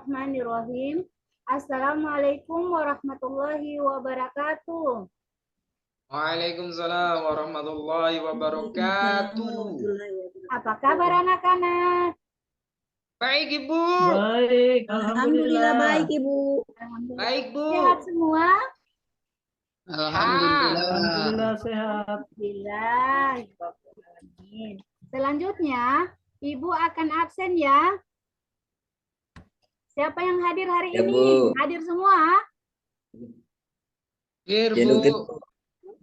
Bismillahirrahmanirrahim. Assalamualaikum warahmatullahi wabarakatuh. Waalaikumsalam warahmatullahi wabarakatuh. Apa kabar anak-anak? Baik Ibu. Baik, Alhamdulillah baik Ibu. Alhamdulillah. Baik Bu. Sehat semua? Alhamdulillah sehat. Alhamdulillah. Selanjutnya, Ibu akan absen ya. Siapa yang hadir hari Ya, ini? Bu. Hadir semua? Hadir Ya, Bu.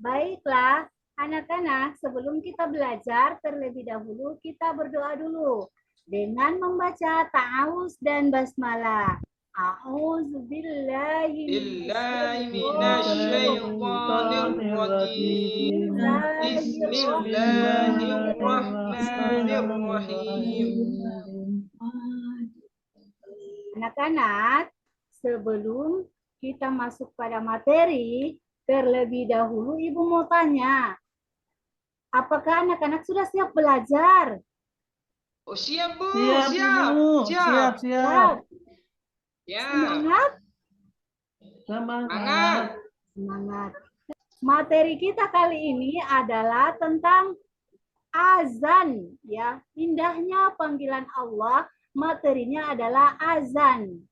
Baiklah, anak-anak, sebelum kita belajar, terlebih dahulu kita berdoa dulu dengan membaca ta'awuz dan basmalah. A'udzubillahi minasyaitonirrajim. Bismillahirrahmanirrahim. Anak-anak, sebelum kita masuk pada materi, terlebih dahulu Ibu mau tanya, apakah anak-anak sudah siap belajar? Oh siap Bu. Siap, Ibu. Siap. Ya. Semangat? Semangat. Semangat. Materi kita kali ini adalah tentang azan, ya. Indahnya panggilan Allah, materinya adalah azan.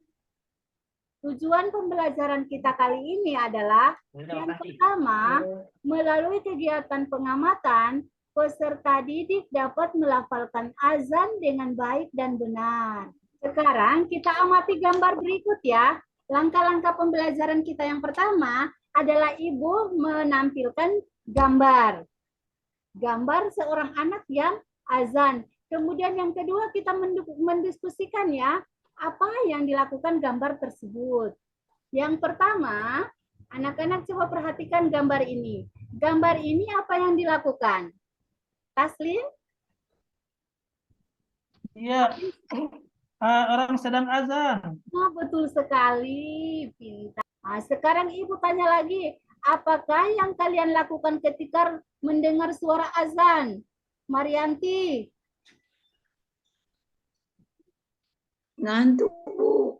Tujuan pembelajaran kita kali ini adalah yang pertama, melalui kegiatan pengamatan, peserta didik dapat melafalkan azan dengan baik dan benar. Sekarang kita amati gambar berikut ya. Langkah-langkah pembelajaran kita yang pertama adalah Ibu menampilkan gambar. Gambar seorang anak yang azan. Kemudian yang kedua kita mendiskusikan ya, apa yang dilakukan gambar tersebut. Yang pertama, anak-anak coba perhatikan gambar ini. Gambar ini apa yang dilakukan? Taslim? Iya. Orang sedang azan. Nah, betul sekali. Pintar. Nah, sekarang Ibu tanya lagi, apakah yang kalian lakukan ketika mendengar suara azan? Marianti. Ngantuk Bu.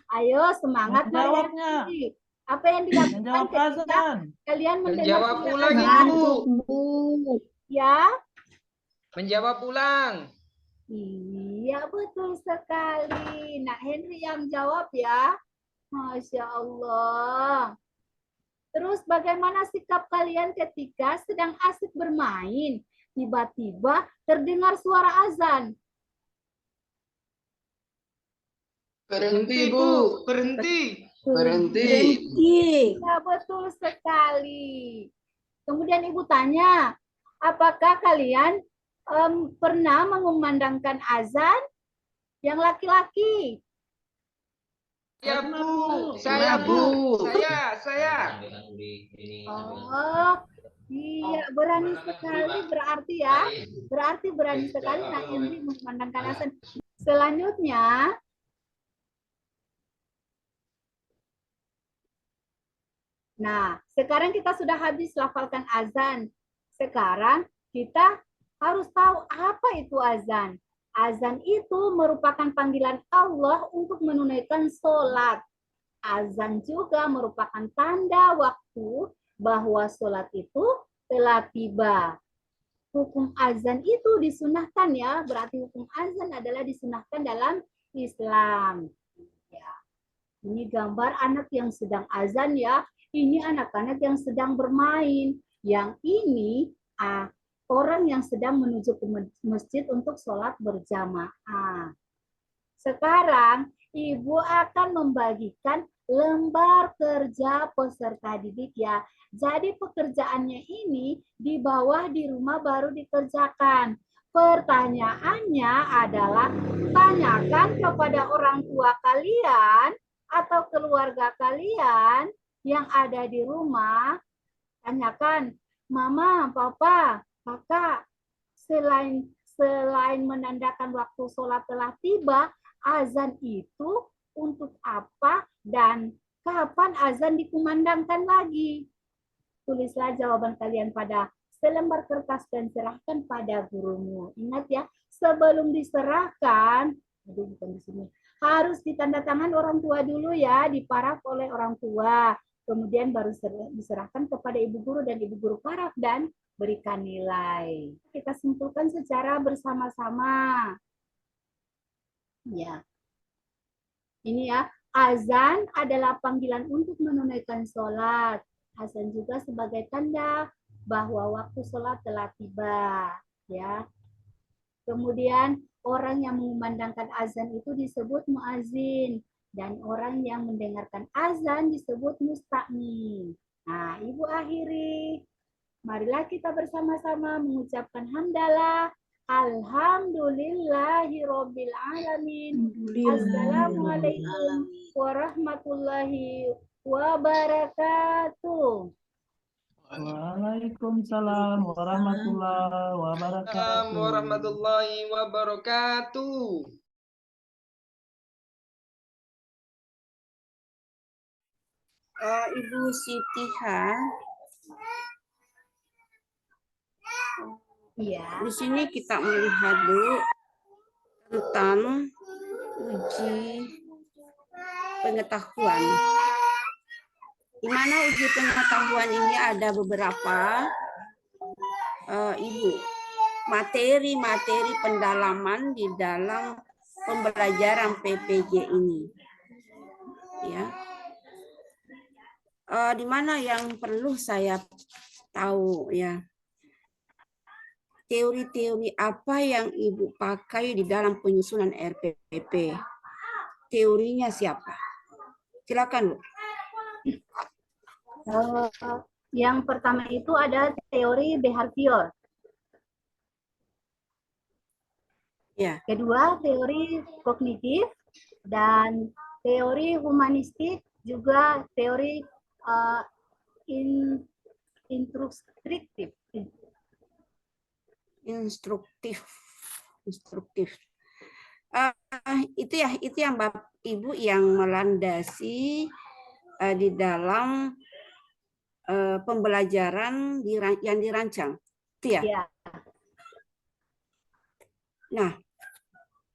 Ayo semangat Jawabnya. Marianti. Apa yang dilakukan Menjawab ketika azan. kalian mendengar Menjawab suara ulang azan? Ibu. Bu. Ya. Menjawab ulang. Iya, betul sekali. Nak Henry yang jawab ya. Masya Allah. Terus bagaimana sikap kalian ketika sedang asik bermain? Tiba-tiba terdengar suara azan. Berhenti Bu. Berhenti. Ya, betul sekali. Kemudian Ibu tanya, apakah kalian pernah mengumandangkan azan yang laki-laki? Ya Bu. Saya Bu. Saya. Oh, iya berani sekali berarti ya. Berarti berani sekali Nak Henry mengumandangkan azan. Selanjutnya, nah, sekarang kita sudah habis lafalkan azan. Sekarang kita harus tahu apa itu azan. Azan itu merupakan panggilan Allah untuk menunaikan sholat. Azan juga merupakan tanda waktu bahwa sholat itu telah tiba. Hukum azan itu disunahkan ya, berarti hukum azan adalah disunahkan dalam Islam. Ya. Ini gambar anak yang sedang azan ya. Ini anak-anak yang sedang bermain. Yang ini orang yang sedang menuju ke masjid untuk sholat berjamaah. Sekarang Ibu akan membagikan lembar kerja peserta didik ya. Jadi pekerjaannya ini di bawah di rumah baru dikerjakan. Pertanyaannya adalah tanyakan kepada orang tua kalian atau keluarga kalian yang ada di rumah, tanyakan, Mama, Papa, Kakak, selain menandakan waktu sholat telah tiba, azan itu untuk apa dan kapan azan dikumandangkan lagi? Tulislah jawaban kalian pada selembar kertas dan serahkan pada gurumu. Ingat ya, sebelum diserahkan, bukan di sini, harus ditandatangan orang tua dulu ya, diparaf oleh orang tua. Kemudian baru diserahkan kepada ibu guru dan ibu guru paraf dan berikan nilai. Kita simpulkan secara bersama-sama. Ya. Ini ya, azan adalah panggilan untuk menunaikan sholat. Azan juga sebagai tanda bahwa waktu sholat telah tiba. Ya. Kemudian orang yang mengumandangkan azan itu disebut muazin. Dan orang yang mendengarkan azan disebut musta'min. Nah, Ibu akhiri. Marilah kita bersama-sama mengucapkan hamdalah. Alhamdulillahirabbil alamin. Assalamualaikum warahmatullahi wabarakatuh. Waalaikumsalam warahmatullahi wabarakatuh. Assalamualaikum warahmatullahi wabarakatuh. Ibu Sitiha, Iya. di sini kita melihat dulu tentang uji pengetahuan. Di mana uji pengetahuan ini ada beberapa Ibu materi-materi pendalaman di dalam pembelajaran PPG ini. Ya. Di mana yang perlu saya tahu ya. Teori-teori apa yang Ibu pakai di dalam penyusunan RPP? Teorinya siapa? Silakan, Bu. Yang pertama itu ada teori behavior. Ya. Kedua, teori kognitif dan teori humanistik, juga teori instruktif. Itu yang Bapak Ibu yang melandasi di dalam pembelajaran yang dirancang. Itu ya. Ya. Nah,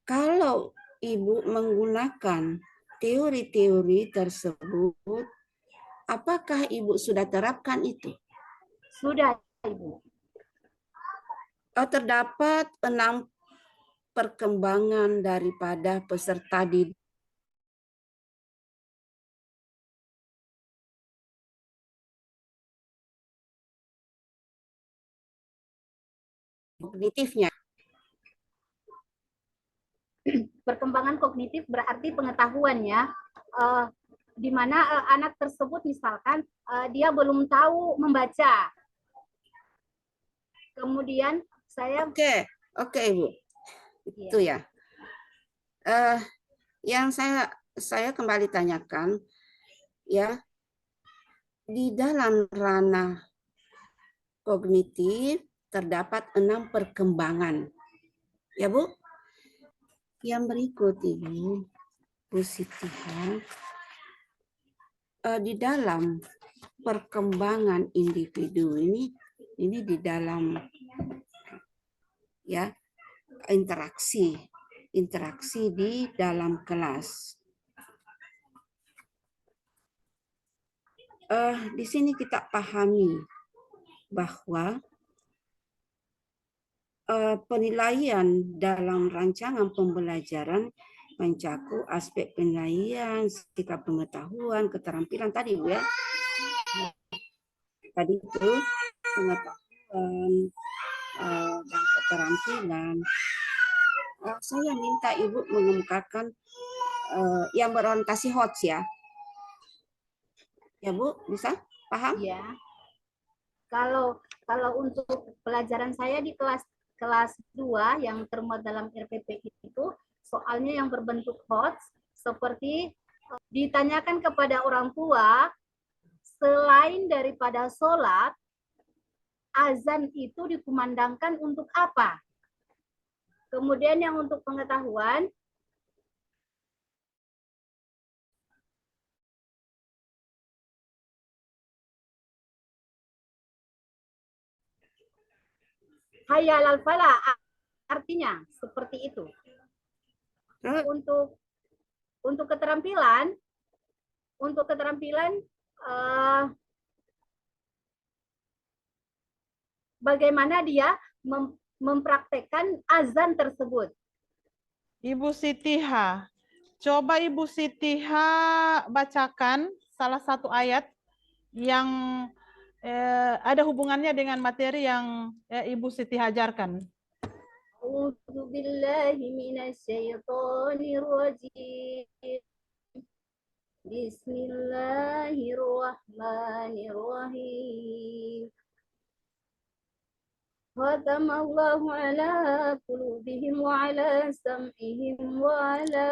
kalau Ibu menggunakan teori-teori tersebut, apakah Ibu sudah terapkan itu? Sudah, Ibu. Terdapat 6 perkembangan daripada peserta didik kognitifnya. Perkembangan kognitif berarti pengetahuan ya, di mana anak tersebut misalkan dia belum tahu membaca. Kemudian saya Oke, Ibu. Itu ya. Yang saya kembali tanyakan ya, di dalam ranah kognitif terdapat 6 perkembangan. Ya, Bu? Yang berikut Ibu, Bu Sitiha, di dalam perkembangan individu ini di dalam ya interaksi di dalam kelas. Di sini kita pahami bahwa penilaian dalam rancangan pembelajaran mencakup aspek penilaian, sikap pengetahuan, keterampilan tadi, Bu ya. Tadi itu pengetahuan dan keterampilan. Saya minta Ibu mengemukakan yang berorientasi HOTS ya. Ya, Bu, bisa? Paham? ya. Kalau untuk pelajaran saya di kelas 2 yang termuat dalam RPP itu, soalnya yang berbentuk HOTS seperti ditanyakan kepada orang tua, selain daripada sholat, azan itu dikumandangkan untuk apa? Kemudian yang untuk pengetahuan, hayya 'alal falah, artinya seperti itu. Untuk untuk keterampilan, bagaimana dia mempraktekkan azan tersebut. Ibu Sitiha, coba Ibu Sitiha bacakan salah satu ayat yang ada hubungannya dengan materi yang Ibu Siti ajarkan. A'udzu billahi minasyaitonir rajim. Bismillahirrahmanirrahim. Khatamallahu ala qulubihim wa ala sam'ihim wa ala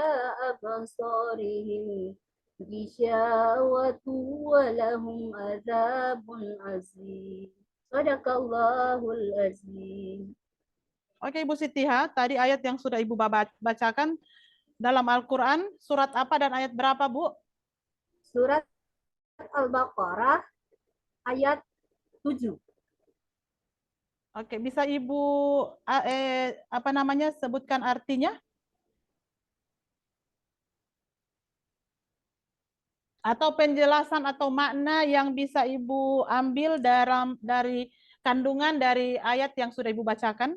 absarihim ghishawatu wa lahum adzabun azim. Shadaqallahul azim. Oke Ibu Sitiha, tadi ayat yang sudah Ibu bacakan dalam Al-Quran, surat apa dan ayat berapa Bu? Surat Al-Baqarah ayat 7. Oke, bisa Ibu sebutkan artinya? Atau penjelasan atau makna yang bisa Ibu ambil dari kandungan dari ayat yang sudah Ibu bacakan?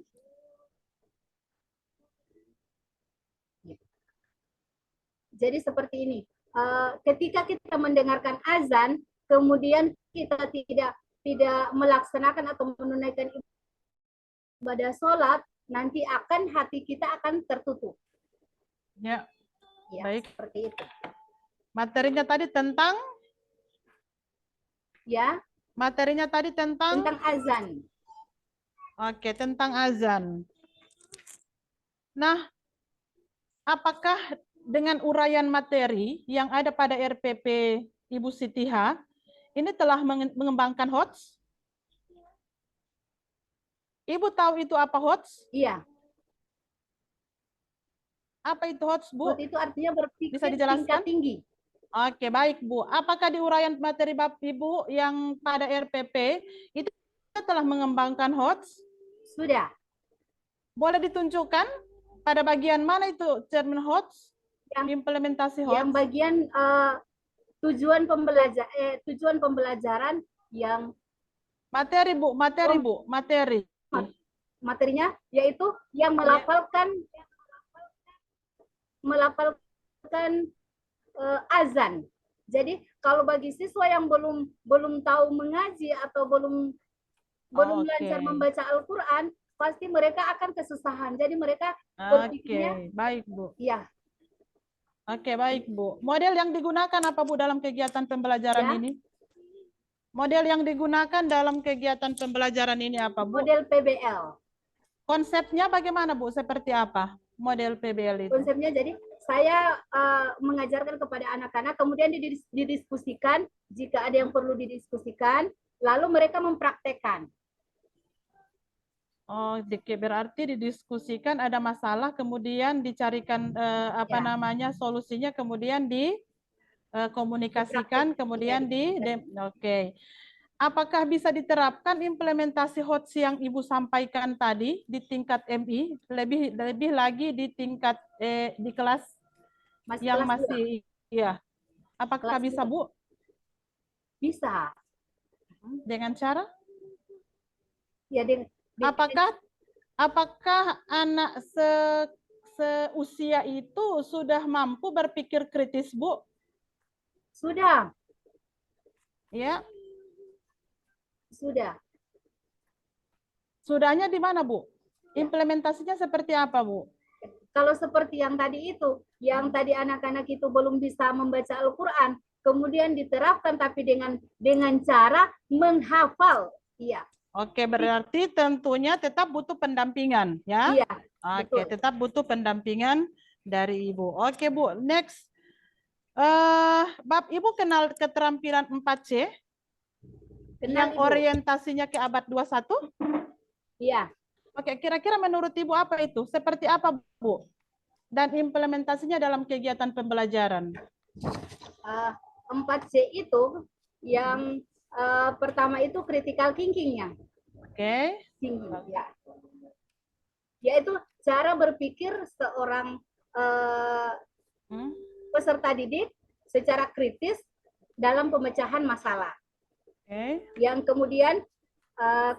Jadi seperti ini, ketika kita mendengarkan azan, kemudian kita tidak melaksanakan atau menunaikan ibadah sholat, nanti hati kita akan tertutup. Ya, Ya, baik. Seperti itu. Materinya tadi tentang? Ya. Materinya tadi tentang azan. Oke, tentang azan. Nah, apakah dengan uraian materi yang ada pada RPP Ibu Sitiha, ini telah mengembangkan HOTS? Ibu tahu itu apa HOTS? Iya. Apa itu HOTS, Bu? HOTS itu artinya berpikir Bisa dijelaskan? tingkat tinggi. Oke, baik, Bu. Apakah di uraian materi Ibu yang pada RPP itu telah mengembangkan HOTS? Sudah. Boleh ditunjukkan pada bagian mana itu cermin HOTS? Implementasi HOTS? Yang bagian tujuan pembelajaran yang materi, Bu, Bu, materi. Materinya yaitu yang melafalkan azan. Jadi kalau bagi siswa yang belum tahu mengaji atau belum lancar membaca Al-Qur'an, pasti mereka akan kesusahan. Jadi mereka berpikirnya baik, Bu. Iya. Oke, baik, Bu. Model yang digunakan apa, Bu, dalam kegiatan pembelajaran ini? Model yang digunakan dalam kegiatan pembelajaran ini apa, Bu? Model PBL. Konsepnya bagaimana, Bu? Seperti apa model PBL itu? Konsepnya jadi saya mengajarkan kepada anak-anak, kemudian didiskusikan jika ada yang perlu didiskusikan, lalu mereka mempraktekkan. Oh, berarti didiskusikan ada masalah, kemudian dicarikan solusinya, kemudian dikomunikasikan, kemudian Oke. Apakah bisa diterapkan implementasi HOTS yang Ibu sampaikan tadi di tingkat MI, lebih lagi di tingkat di kelas yang masih ya? Apakah bisa, Bu? Bisa. Dengan cara? Ya, Apakah anak seusia itu sudah mampu berpikir kritis, Bu? Sudah. Ya. Sudah. Sudahnya di mana, Bu? Implementasinya seperti apa, Bu? Kalau seperti yang tadi itu, yang tadi anak-anak itu belum bisa membaca Al-Qur'an, kemudian diterapkan tapi dengan cara menghafal. Iya. Oke, berarti tentunya tetap butuh pendampingan, ya? Iya. Oke, tetap butuh pendampingan dari Ibu. Oke, Bu. Next. Ibu kenal keterampilan 4C? Yang orientasinya ke abad 21? Iya. Oke, kira-kira menurut Ibu apa itu? Seperti apa, Bu? Dan implementasinya dalam kegiatan pembelajaran? 4C itu yang pertama itu critical thinking-nya. Oke. Ya. Yaitu cara berpikir seorang peserta didik secara kritis dalam pemecahan masalah. Oke. Yang kemudian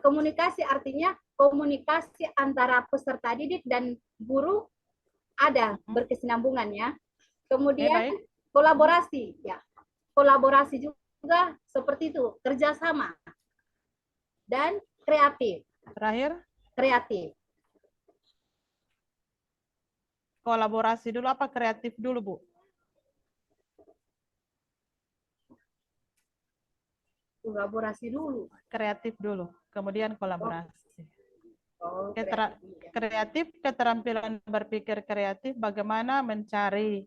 komunikasi artinya komunikasi antara peserta didik dan guru ada berkesinambungan ya. Kemudian baik. kolaborasi ya. Kolaborasi juga seperti itu, kerjasama dan kreatif. Terakhir, Kreatif. kolaborasi dulu apa kreatif dulu, Bu? Kolaborasi dulu. Kreatif dulu, kemudian kolaborasi. Oh, Kreatif, keterampilan berpikir kreatif, bagaimana mencari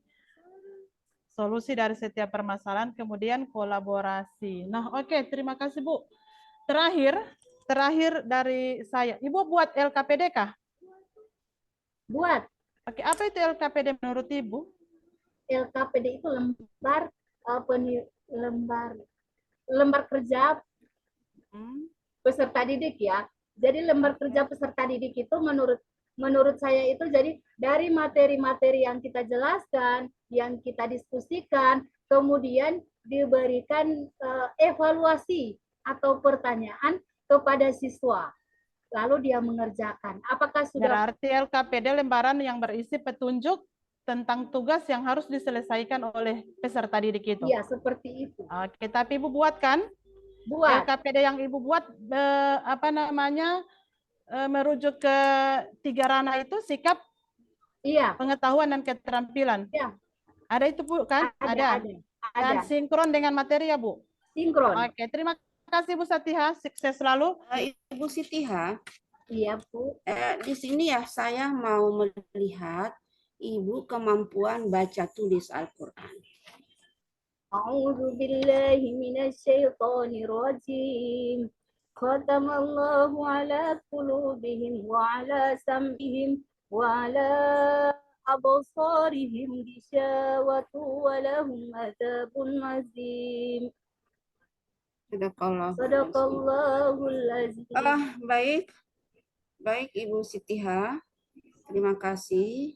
solusi dari setiap permasalahan, kemudian kolaborasi. Nah, oke, terima kasih, Bu. Terakhir dari saya. Ibu buat LKPD kah? Buat. Oke, apa itu LKPD menurut Ibu? LKPD itu lembar kerja peserta didik ya. Jadi lembar kerja peserta didik itu menurut saya itu jadi dari materi-materi yang kita jelaskan, yang kita diskusikan, kemudian diberikan evaluasi atau pertanyaan kepada siswa. Lalu dia mengerjakan. Apakah sudah berarti LKPD lembaran yang berisi petunjuk tentang tugas yang harus diselesaikan oleh peserta didik itu? Iya, seperti itu. Oke, tapi Ibu buat kan? Buat. LKPD yang Ibu buat merujuk ke 3 ranah itu, sikap, iya, pengetahuan dan keterampilan. Iya. Ada itu Bu kan? Ada. Dan sinkron dengan materi ya Bu? Sinkron. Oke, terima kasih Bu Satiha, sukses selalu. Ibu Sitiha, Iya Bu. di sini ya saya mau melihat Ibu kemampuan baca tulis Al-Quran. A'udzu billahi minasyaitonir rajim. Khatamallahu ala qulubihim wa ala sam'ihim wa ala absarihim ghishawatu wa lahum adzabun azim. Sadaqallahul azim. Baik Ibu Sitiha, terima kasih.